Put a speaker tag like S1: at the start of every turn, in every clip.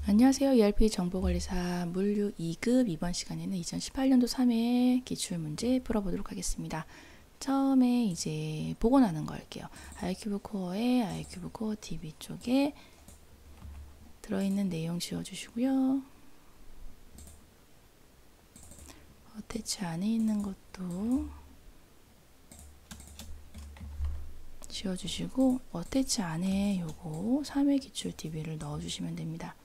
S1: 안녕하세요. ERP 정보관리사 물류 2급 이번 시간에는 2018년도 3회 기출문제 풀어보도록 하겠습니다. 처음에 이제 복원하는 거 할게요. 아이큐브 코어에 아이큐브 코어 DB 쪽에 들어있는 내용 지워주시고요. 어태치 안에 있는 것도 지워주시고 어태치 안에 요거 3회 기출 DB를 넣어주시면 됩니다.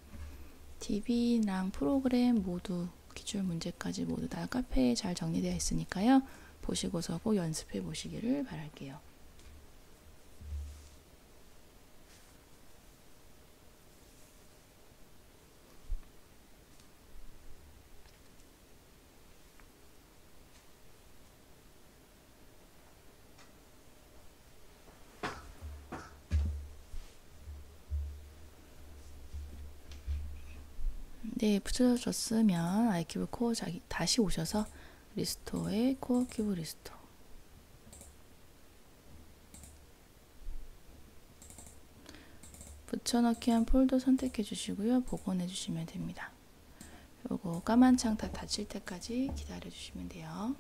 S1: DB랑 프로그램 모두 기출 문제까지 모두 다 카페에 잘 정리되어 있으니까요. 보시고서 꼭 연습해 보시기를 바랄게요. 네, 붙여졌으면 아이큐브 코어 다시 오셔서 리스토어에 코어 큐브 리스토어 붙여넣기 한 폴더 선택해 주시고요. 복원해 주시면 됩니다. 요거 까만 창 다 닫힐 때까지 기다려 주시면 돼요.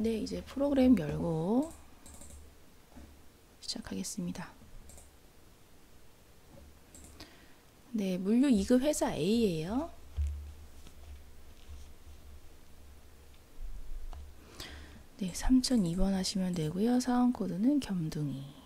S1: 네, 이제 프로그램 열고 시작하겠습니다. 네, 물류 2급 회사 A예요. 네, 3002번 하시면 되고요. 사원 코드는 겸둥이.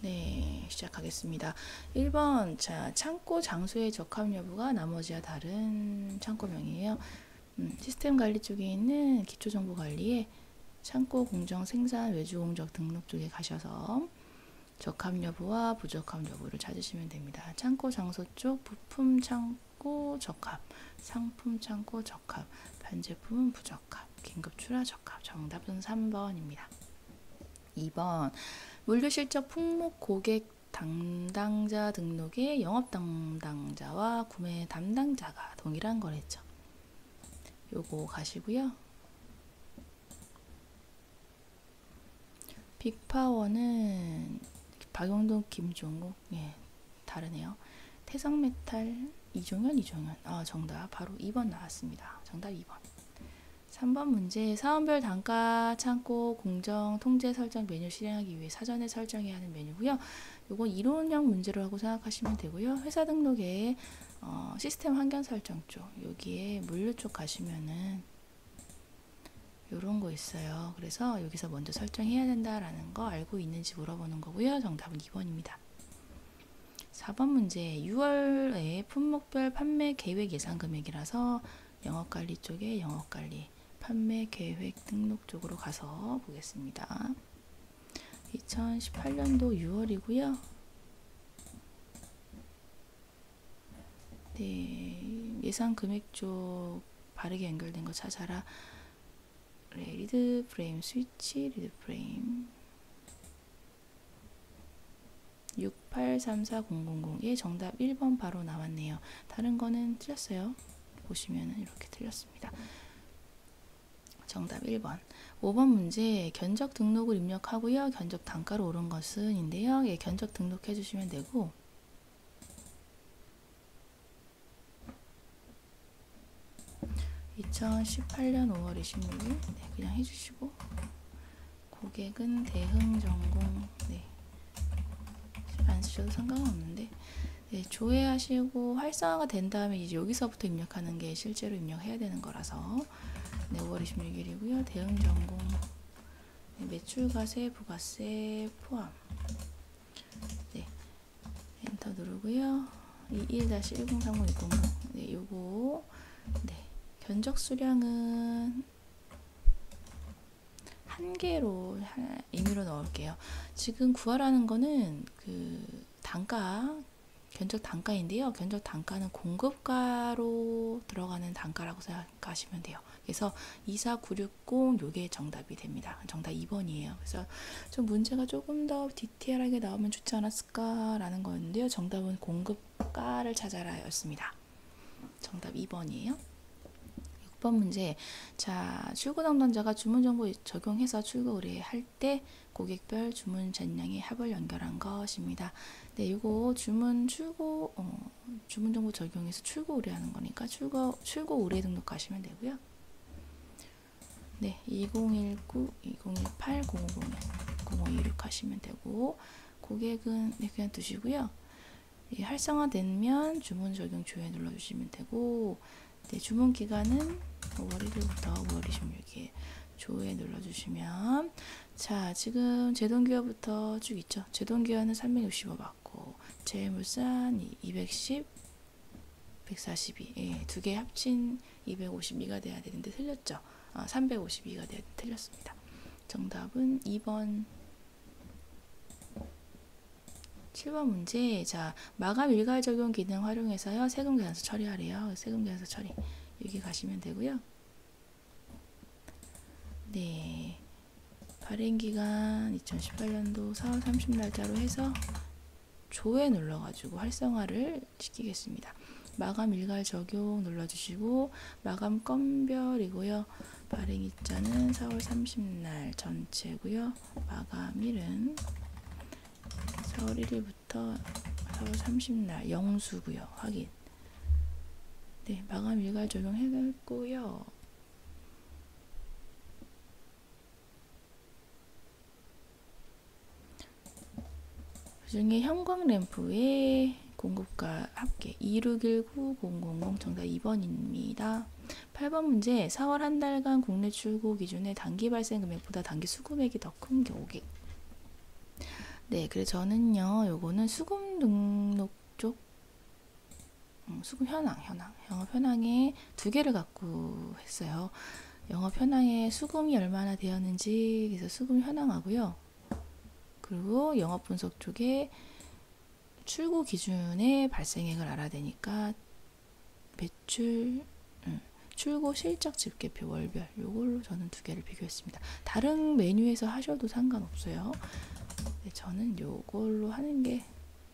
S1: 네, 시작하겠습니다. 1번, 자, 창고 장소의 적합 여부가 나머지와 다른 창고명이에요. 시스템 관리 쪽에 있는 기초정보 관리에 창고 공정 생산 외주 공적 등록 쪽에 가셔서 적합 여부와 부적합 여부를 찾으시면 됩니다. 창고 장소 쪽 부품 창고 적합, 상품 창고 적합, 반제품은 부적합, 긴급 출하 적합. 정답은 3번입니다. 2번, 물류 실적 품목 고객 담당자 등록에 영업 담당자와 구매 담당자가 동일한 거랬죠. 요거 가시고요. 빅파워는 박용동, 김종국, 예, 다르네요. 태성메탈, 이종현. 아, 정답 바로 2번 나왔습니다. 정답 2번. 3번 문제, 사원별 단가 창고 공정 통제 설정 메뉴 실행하기 위해 사전에 설정해야 하는 메뉴고요. 요건 이론형 문제로 하고 생각하시면 되고요. 회사 등록에 시스템 환경 설정 쪽, 여기에 물류 쪽 가시면은 요런 거 있어요. 그래서 여기서 먼저 설정해야 된다라는 거 알고 있는지 물어보는 거고요. 정답은 2번입니다. 4번 문제, 6월에 품목별 판매 계획 예상 금액이라서 영업관리 쪽에 영업관리 판매 계획 등록 쪽으로 가서 보겠습니다. 2018년도 6월이고요. 네, 예상 금액 쪽 바르게 연결된 거 찾아라. 네, 리드 프레임 스위치, 리드 프레임 6834000의 정답 1번 바로 나왔네요. 다른 거는 틀렸어요. 보시면은 이렇게 틀렸습니다. 정답 1번. 5번 문제, 견적 등록을 입력하고요. 견적 단가로 오른 것은 인데요. 예, 견적 등록해 주시면 되고, (2018년 5월 26일) 네, 그냥 해주시고, 고객은 대흥전공, 네, 안 쓰셔도 상관은 없는데, 네, 조회하시고 활성화가 된 다음에 이제 여기서부터 입력하는 게 실제로 입력해야 되는 거라서 네, 5월 26일이고요. 대응 전공 네, 매출과세, 부가세 포함 네, 엔터 누르고요. 21-1030-600 네, 요거 네, 견적 수량은 한 개로 임의로 넣을게요. 지금 구하라는 거는 그 단가 견적 단가인데요. 견적 단가는 공급가로 들어가는 단가라고 생각하시면 돼요. 그래서 24960 요게 정답이 됩니다. 정답 2번이에요. 그래서 좀 문제가 조금 더 디테일하게 나오면 좋지 않았을까라는 거였는데요. 정답은 공급가를 찾아라 였습니다. 정답 2번이에요. 6번 문제. 자, 출고 담당자가 주문 정보 적용해서 출고 의뢰할 때 고객별 주문 잔량의 합을 연결한 것입니다. 네, 이거 주문 정보 적용해서 출고 의뢰하는 거니까 출고 의뢰 등록하시면 되고요. 네, 2019, 2018, 0501, 0526 하시면 되고 고객은 네, 그냥 두시고요. 예, 활성화되면 주문 적용 조회 눌러주시면 되고 네, 주문 기간은 5월 1일부터 5월 26일 조회 눌러주시면 자, 지금 제동기여부터 쭉 있죠. 제동기여는 365 받고 제일물산 210, 142 예, 두 개 합친 252가 돼야 되는데 틀렸죠. 352가 돼야 틀렸습니다. 정답은 2번 7번 문제. 자, 마감 일괄 적용 기능 활용해서요. 세금 계산서 처리하래요. 세금 계산서 처리. 여기 가시면 되고요. 네. 발행 기간 2018년도 4월 30날짜로 해서 조회 눌러가지고 활성화를 시키겠습니다. 마감 일괄 적용 눌러주시고 마감 건별이고요. 발행 일자는 4월 30날 전체고요. 마감일은 4월 1일부터 4월 30날 영수고요. 확인. 네, 마감 일괄 적용해놨고요. 그 중에 형광램프의 공급가 합계 2619000 정답 2번입니다. 8번 문제. 4월 한 달간 국내 출고 기준의 단기 발생 금액보다 단기 수금액이 더 큰 고객. 네, 그래서 저는요, 요거는 수금 등록 쪽, 수금 영업 현황에 두 개를 갖고 했어요. 영업 현황에 수금이 얼마나 되었는지, 그래서 수금 현황하고요. 그리고 영업 분석 쪽에 출고 기준의 발생액을 알아야 되니까, 매출, 출고 실적 집계표 월별, 요걸로 저는 두 개를 비교했습니다. 다른 메뉴에서 하셔도 상관없어요. 네, 저는 요걸로 하는 게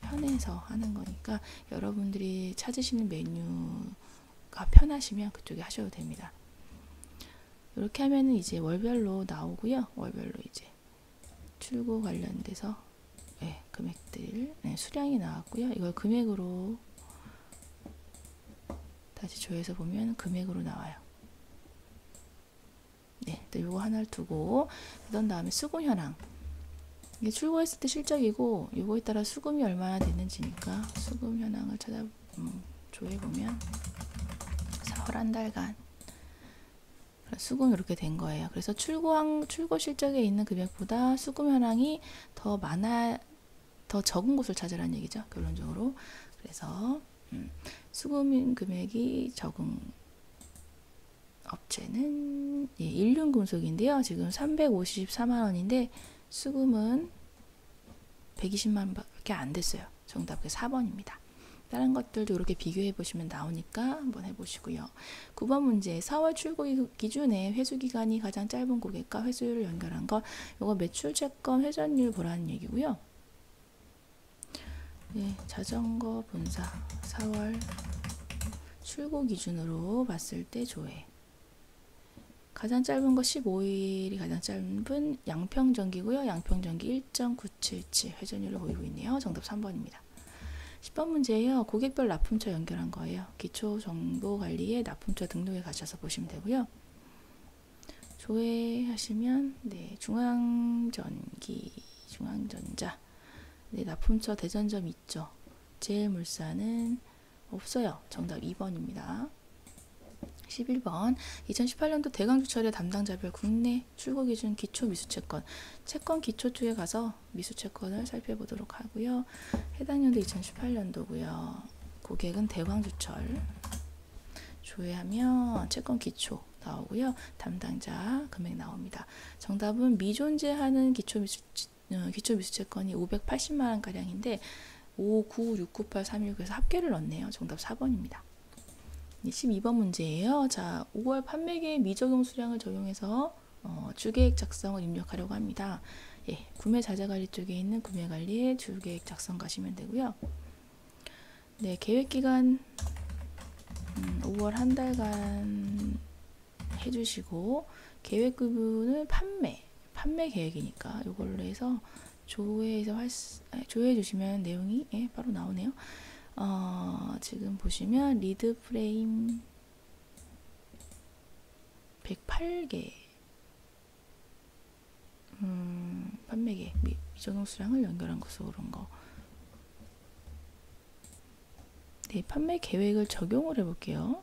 S1: 편해서 하는 거니까 여러분들이 찾으시는 메뉴가 편하시면 그쪽에 하셔도 됩니다. 이렇게 하면은 이제 월별로 나오고요. 월별로 이제 출고 관련돼서 네, 금액들 네, 수량이 나왔고요. 이걸 금액으로 다시 조회해서 보면 금액으로 나와요. 네, 또 요거 하나를 두고 그런 다음에 수금 현황. 이게 출고했을 때 실적이고 요거에 따라 수금이 얼마나 됐는지니까 수금 현황을 조회해보면 4월 한 달간 수금이 이렇게 된 거예요. 그래서 출고 실적에 있는 금액보다 수금 현황이 더 적은 곳을 찾으라는 얘기죠. 결론적으로. 그래서 수금 금액이 적은 업체는 일륜금속인데요. 지금 354만 원인데 수금은 120만 원밖에 안 됐어요. 정답이 4번입니다. 다른 것들도 이렇게 비교해 보시면 나오니까 한번 해보시고요. 9번 문제. 4월 출고 기준에 회수기간이 가장 짧은 고객과 회수율을 연결한 것. 이거 매출채권 회전율 보라는 얘기고요. 네, 자전거 본사 4월 출고 기준으로 봤을 때 조회. 가장 짧은 거 15일이 가장 짧은 양평전기고요. 양평전기 1.977 회전율을 보이고 있네요. 정답 3번입니다. 10번 문제예요. 고객별 납품처 연결한 거예요. 기초정보관리에 납품처 등록에 가셔서 보시면 되고요. 조회하시면 네, 중앙전자 네, 납품처 대전점 있죠. 제일물산은 없어요. 정답 2번입니다. 11번 2018년도 대강주철의 담당자별 국내 출고 기준 기초 미수채권 채권 기초 쪽에 가서 미수채권을 살펴보도록 하고요. 해당 연도 2018년도고요. 고객은 대광주철 조회하면 채권 기초 나오고요. 담당자 금액 나옵니다. 정답은 미존재하는 기초 미수채권이 580만 원가량인데 5, 9, 6, 9, 8, 3, 1, 9에서 합계를 넣네요. 정답 4번입니다. 12번 문제예요. 자, 5월 판매계획 미적용 수량을 적용해서 주계획 작성을 입력하려고 합니다. 예, 구매 자재관리 쪽에 있는 구매관리에 주계획 작성 가시면 되고요. 네, 계획기간 5월 한 달간 해주시고 계획 부분은 판매 계획이니까 이걸로 해서 조회해 주시면 내용이 바로 나오네요. 지금 보시면 리드 프레임 108개 판매계 미적용 수량을 연결한 것으로 그런 거. 네, 판매 계획을 적용을 해볼게요.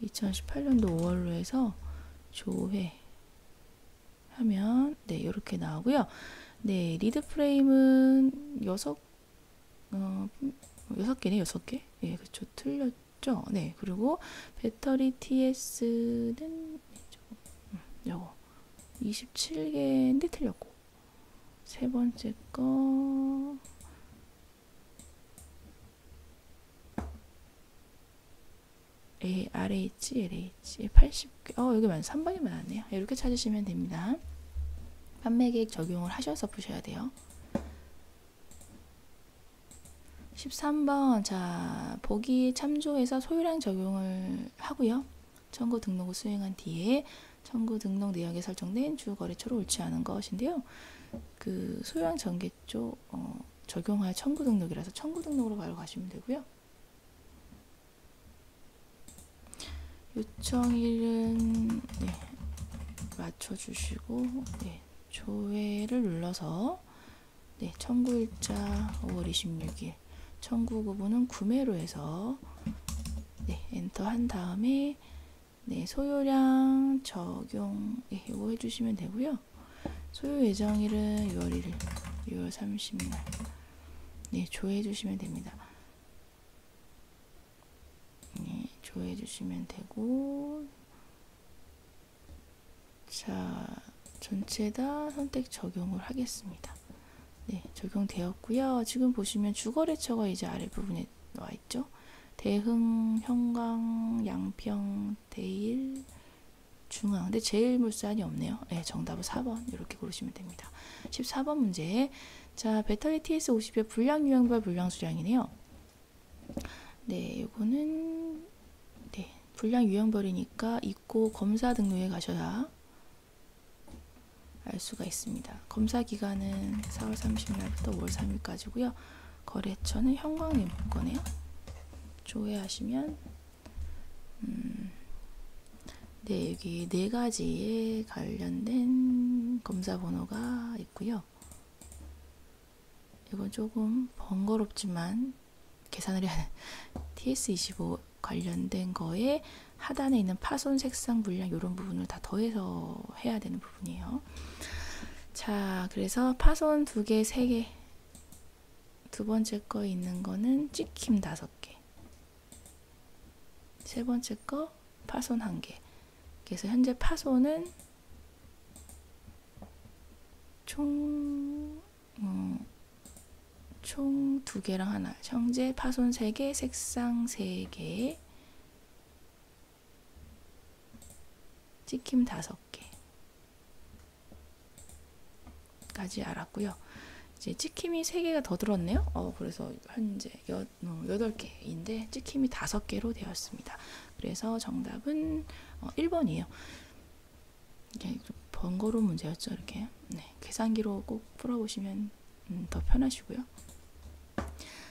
S1: 2018년도 5월로 해서 조회 하면 네, 이렇게 나오고요. 네, 리드 프레임은 6개네, 6개. 예, 그쵸. 틀렸죠? 네, 그리고 배터리 TS는 요거 27개인데 틀렸고. 세 번째 거 RH, LH 80개. 여기 3번이 많았네요. 이렇게 찾으시면 됩니다. 판매 계획 적용을 하셔서 푸셔야 돼요. 13번 자 보기 참조해서 소유량 적용을 하고요. 청구 등록을 수행한 뒤에 청구 등록 내역에 설정된 주거래처로 옳지 않은 것인데요. 그 소유량 전개 쪽 적용할 청구 등록이라서 청구 등록으로 바로 가시면 되고요. 요청일은 네, 맞춰주시고 네, 조회를 눌러서 네, 청구일자 5월 26일 청구 부분은 구매로 해서 네, 엔터 한 다음에 네, 소요량 적용 이거 해주시면 되고요. 소요 예정일은 6월 1일 6월 30일 네, 조회해 주시면 됩니다. 네, 조회해 주시면 되고 자 전체 다 선택 적용을 하겠습니다. 네, 적용되었고요. 지금 보시면 주거래처가 이제 아랫부분에 나와 있죠. 대흥, 형광, 양평, 대일, 중앙. 근데 제일물산이 없네요. 네, 정답은 4번 이렇게 고르시면 됩니다. 14번 문제. 자, 배터리 TS 50의 불량 유형별 불량 수량이네요. 네, 이거는 네, 불량 유형별이니까 있고 검사 등록에 가셔야 알 수가 있습니다. 검사 기간은 4월 30일부터 5월 3일까지고요. 거래처는 형광내목거네요. 조회하시면 네, 여기 4가지에 관련된 검사 번호가 있고요. 이건 조금 번거롭지만 계산을 해야 하는 TS25 관련된 거에 하단에 있는 파손, 색상, 물량 이런 부분을 다 더해서 해야 되는 부분이에요. 자, 그래서 파손 2개, 3개 두 번째 거 있는 거는 찍힘 5개 세 번째 거 파손 1개 그래서 현재 파손은 총 2개랑 하나 현재 파손 3개, 색상 3개 찍힘 5개 까지 알았고요. 이제 찍힘이 3개가 더 들었네요. 그래서 현재 8개인데 찍힘이 5개로 되었습니다. 그래서 정답은 1번이에요. 이게 좀 번거로운 문제였죠. 이렇게 네, 계산기로 꼭 풀어보시면 더 편하시고요.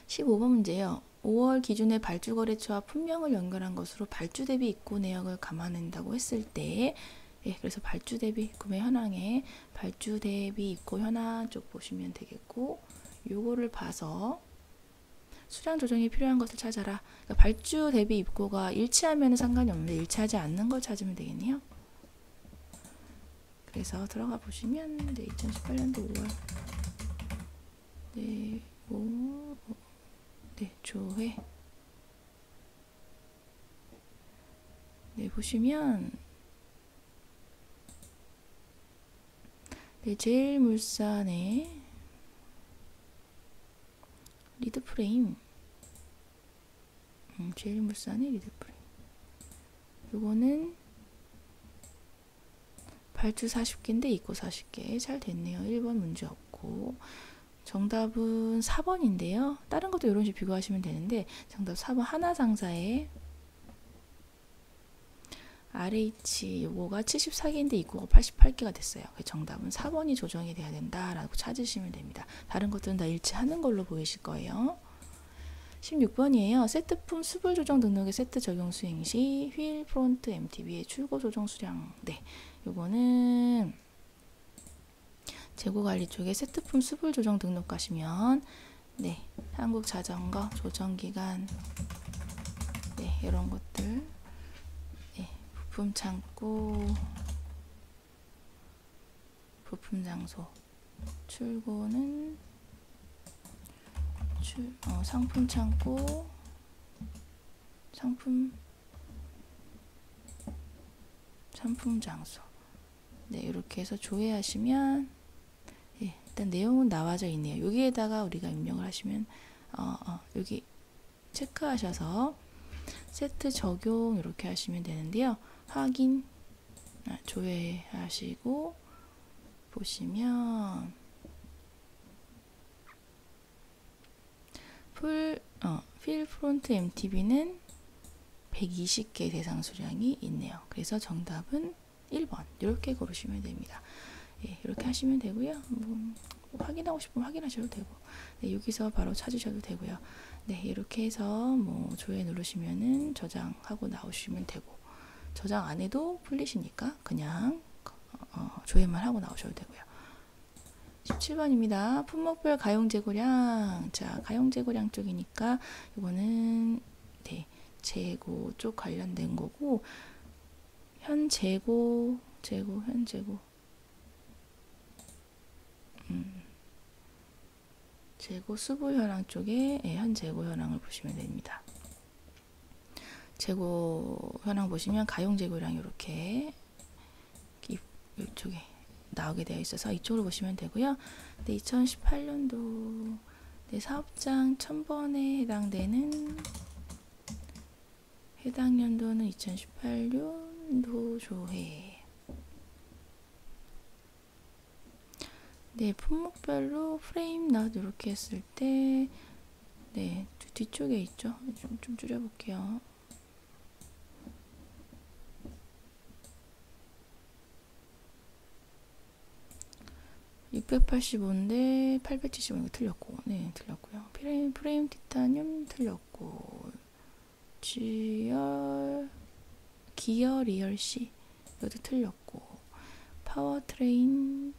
S1: 15번 문제예요. 5월 기준의 발주거래처와 품명을 연결한 것으로 발주 대비 입고 내역을 감안한다고 했을 때 예, 그래서 발주 대비 구매 현황에 발주 대비 입고 현황 쪽 보시면 되겠고 요거를 봐서 수량 조정이 필요한 것을 찾아라. 그러니까 발주 대비 입고가 일치하면 상관이 없는데 일치하지 않는 걸 찾으면 되겠네요. 그래서 들어가 보시면 2018년도 5월 조회 보시면 제일물산의 리드프레임 제일물산의 리드프레임 요거는 발주 40개인데 입고 40개 잘 됐네요. 1번 문제 없고 정답은 4번인데요. 다른 것도 이런 식으로 비교하시면 되는데 정답 4번 하나상사의 RH 요거가 74개인데 입고가 88개가 됐어요. 정답은 4번이 조정이 돼야 된다라고 찾으시면 됩니다. 다른 것들은 다 일치하는 걸로 보이실 거예요. 16번이에요. 세트품 수불 조정 등록의 세트 적용 수행 시 휠 프론트 MTB의 출고 조정 수량. 네, 요거는 재고관리 쪽에 세트품 수불 조정 등록 가시면 네, 한국자전거 조정기간 네, 이런 것들 네, 부품 창고 부품 장소 출고는 상품 창고 상품 장소 네, 이렇게 해서 조회하시면 예, 일단 내용은 나와져 있네요. 여기에다가 우리가 입력을 하시면 여기 체크하셔서 세트 적용 이렇게 하시면 되는데요. 확인 조회하시고 보시면 휠 프론트 MTB는 120개 대상 수량이 있네요. 그래서 정답은 1번 이렇게 고르시면 됩니다. 예, 이렇게 하시면 되고요. 뭐 확인하고 싶으면 확인하셔도 되고 네, 여기서 바로 찾으셔도 되고요. 네, 이렇게 해서 뭐 조회 누르시면은 저장하고 나오시면 되고 저장 안 해도 풀리시니까 그냥 조회만 하고 나오셔도 되고요. 17번입니다. 품목별 가용 재고량. 자, 가용 재고량 쪽이니까 이거는 네, 재고 쪽 관련된 거고 현 재고 재고 수불 현황 쪽에 현 재고 현황을 보시면 됩니다. 재고 현황 보시면 가용 재고량이 이렇게 이쪽에 나오게 되어 있어서 이쪽으로 보시면 되고요. 네, 2018년도 네, 사업장 1000번에 해당되는 해당 연도는 2018년도 조회. 네, 품목별로 프레임 넛 이렇게 했을 때 네, 뒤쪽에 있죠. 좀 줄여볼게요. (685인데) 875 이거 틀렸고, 네, 틀렸고요. 프레임 티타늄 틀렸고, 기어 리얼 C 이것도 틀렸고, 파워트레인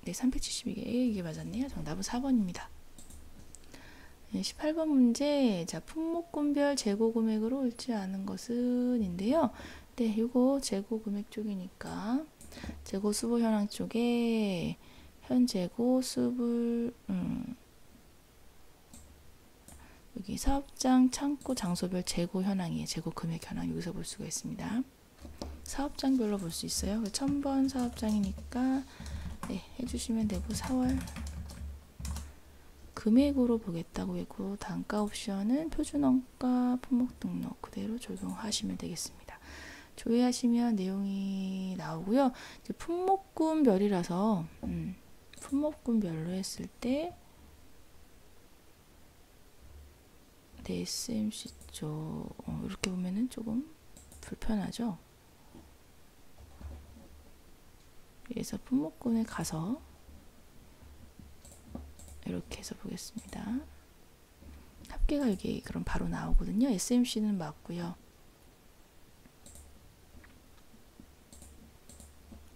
S1: 네, 372개 이게 맞았네요. 정답은 4번입니다. 네, 18번 문제. 자, 품목군별 재고 금액으로 옳지 않은 것은 인데요. 네, 이거 재고 금액 쪽이니까 재고 수불 현황 쪽에 현 재고 수불 여기 사업장 창고 장소별 재고 현황이에요. 재고 금액 현황 여기서 볼 수가 있습니다. 사업장별로 볼 수 있어요. 1000번 사업장이니까 네, 해주시면 되고 4월 금액으로 보겠다고 했고 단가 옵션은 표준원가 품목 등록 그대로 적용하시면 되겠습니다. 조회하시면 내용이 나오고요. 이제 품목군별이라서 품목군별로 했을 때 네, SMC 쪽 이렇게 보면은 조금 불편하죠. 그래서 품목군에 가서 이렇게 해서 보겠습니다. 합계가 여기 그럼 바로 나오거든요. SMC는 맞고요.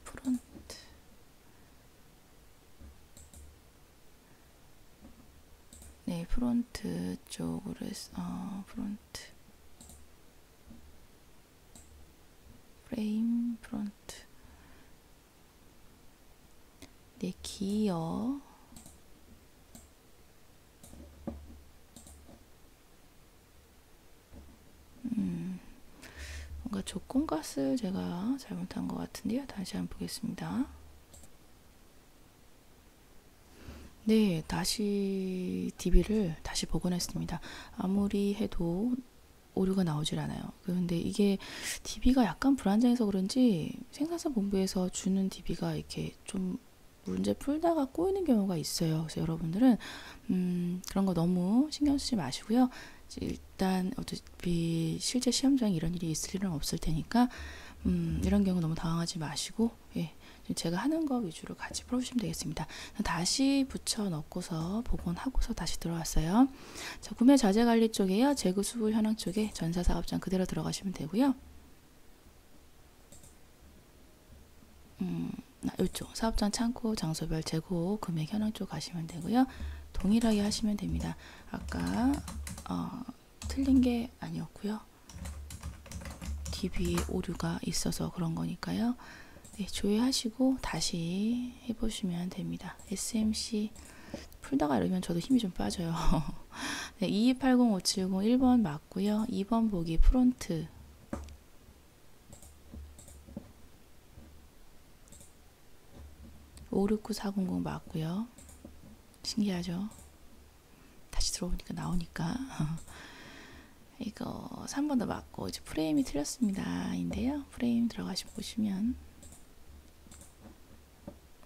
S1: 프론트 프론트 쪽으로 프론트 프레임 프론트. 네, 기어 뭔가 조건값을 제가 잘못한 것 같은데요. 다시 한번 보겠습니다. 네, 다시 DB를 다시 복원했습니다. 아무리 해도 오류가 나오질 않아요. 그런데 이게 DB가 약간 불안정해서 그런지 생산성 본부에서 주는 DB가 이렇게 좀 문제 풀다가 꼬이는 경우가 있어요. 그래서 여러분들은 그런 거 너무 신경 쓰지 마시고요. 일단 어차피 실제 시험장에 이런 일이 있을 일은 없을 테니까 이런 경우 너무 당황하지 마시고, 예, 제가 하는 거 위주로 같이 풀어주시면 되겠습니다. 다시 붙여 넣고서 복원하고서 다시 들어왔어요. 자, 구매 자재 관리 쪽에요. 재고 수불 현황 쪽에 전사 사업장 그대로 들어가시면 되고요. 이쪽 사업장 창고 장소별 재고 금액 현황 쪽 가시면 되고요. 동일하게 하시면 됩니다. 아까 틀린 게 아니었고요. DB에 오류가 있어서 그런 거니까요. 네, 조회하시고 다시 해보시면 됩니다. SMC 풀다가 이러면 저도 힘이 좀 빠져요. 네, 2280570 1번 맞고요. 2번 보기 프론트 569400 맞고요. 신기하죠? 다시 들어오니까 나오니까 이거 3번도 맞고 이제 프레임이 틀렸습니다. 인데요. 프레임 들어가시 보시면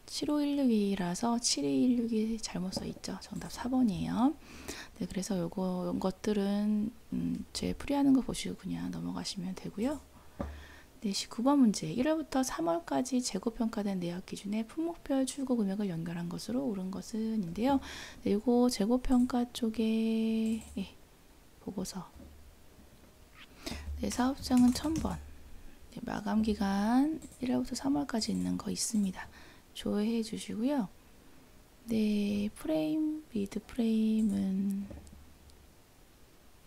S1: 75162라서 7216이 잘못 써 있죠. 정답 4번이에요. 네, 그래서 요거 것들은 제 풀이하는 거 보시고 그냥 넘어가시면 되고요. 네, 19번 문제. 1월부터 3월까지 재고평가된 내역 기준에 품목별 출고 금액을 연결한 것으로 옳은 것은 인데요. 네, 요거 재고평가 쪽에 보고서. 네, 사업장은 1000번. 네, 마감 기간 1월부터 3월까지 있는 거 있습니다. 조회해 주시고요. 네, 프레임, 리드 프레임은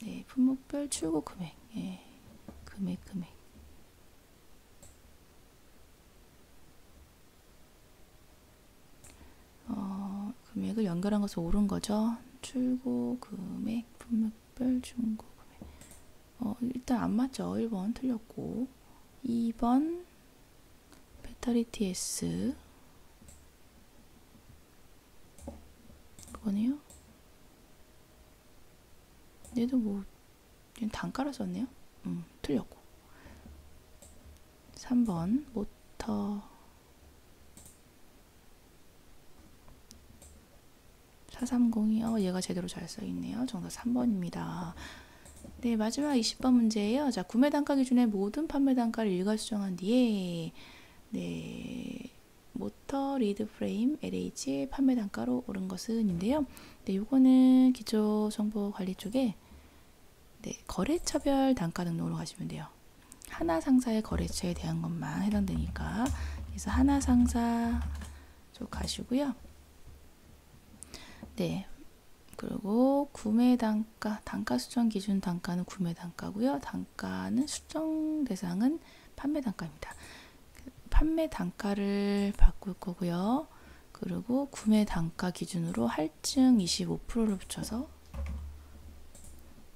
S1: 네, 품목별 출고 금액. 예, 금액. 금액을 연결한 것은 옳은 거죠. 출고 금액, 품목별 중고 금액. 일단 안 맞죠. 1번 틀렸고. 2번 배터리 TS 그거네요. 얘도 뭐 단가로 썼네요. 틀렸고. 3번 모터 4302 얘가 제대로 잘 써있네요. 정답 3번입니다. 네, 마지막 20번 문제예요. 자, 구매 단가 기준의 모든 판매 단가를 일괄 수정한 뒤에 네, 모터 리드 프레임 LH 판매 단가로 오른 것은인데요. 네, 요거는 기초 정보 관리 쪽에 네, 거래처별 단가 등록으로 가시면 돼요. 하나 상사의 거래처에 대한 것만 해당되니까. 그래서 하나 상사 쪽 가시고요. 네. 그리고 구매 단가, 단가 수정 기준 단가는 구매 단가고요. 단가는 수정 대상은 판매 단가입니다. 판매 단가를 바꿀 거고요. 그리고 구매 단가 기준으로 할증 25%를 붙여서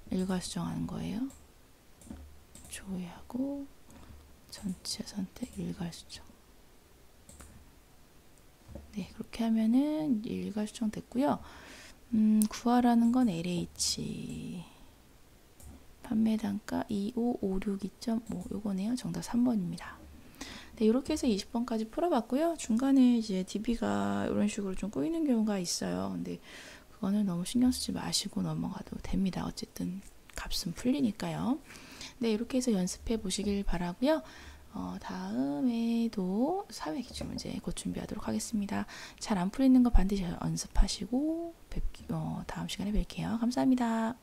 S1: 일괄 수정하는 거예요. 조회하고 전체 선택 일괄 수정. 네, 그렇게 하면은 일괄 수정 됐고요. 구하라는 건 LH 판매 단가 25562.5 요거네요. 정답 3번입니다. 네, 이렇게 해서 20번까지 풀어봤고요. 중간에 이제 DB가 이런 식으로 좀 꼬이는 경우가 있어요. 근데 그거는 너무 신경 쓰지 마시고 넘어가도 됩니다. 어쨌든 값은 풀리니까요. 네, 이렇게 해서 연습해 보시길 바라고요. 다음에도 사회기출 문제 곧 준비하도록 하겠습니다. 잘 안 풀리는 거 반드시 연습하시고 다음 시간에 뵐게요. 감사합니다.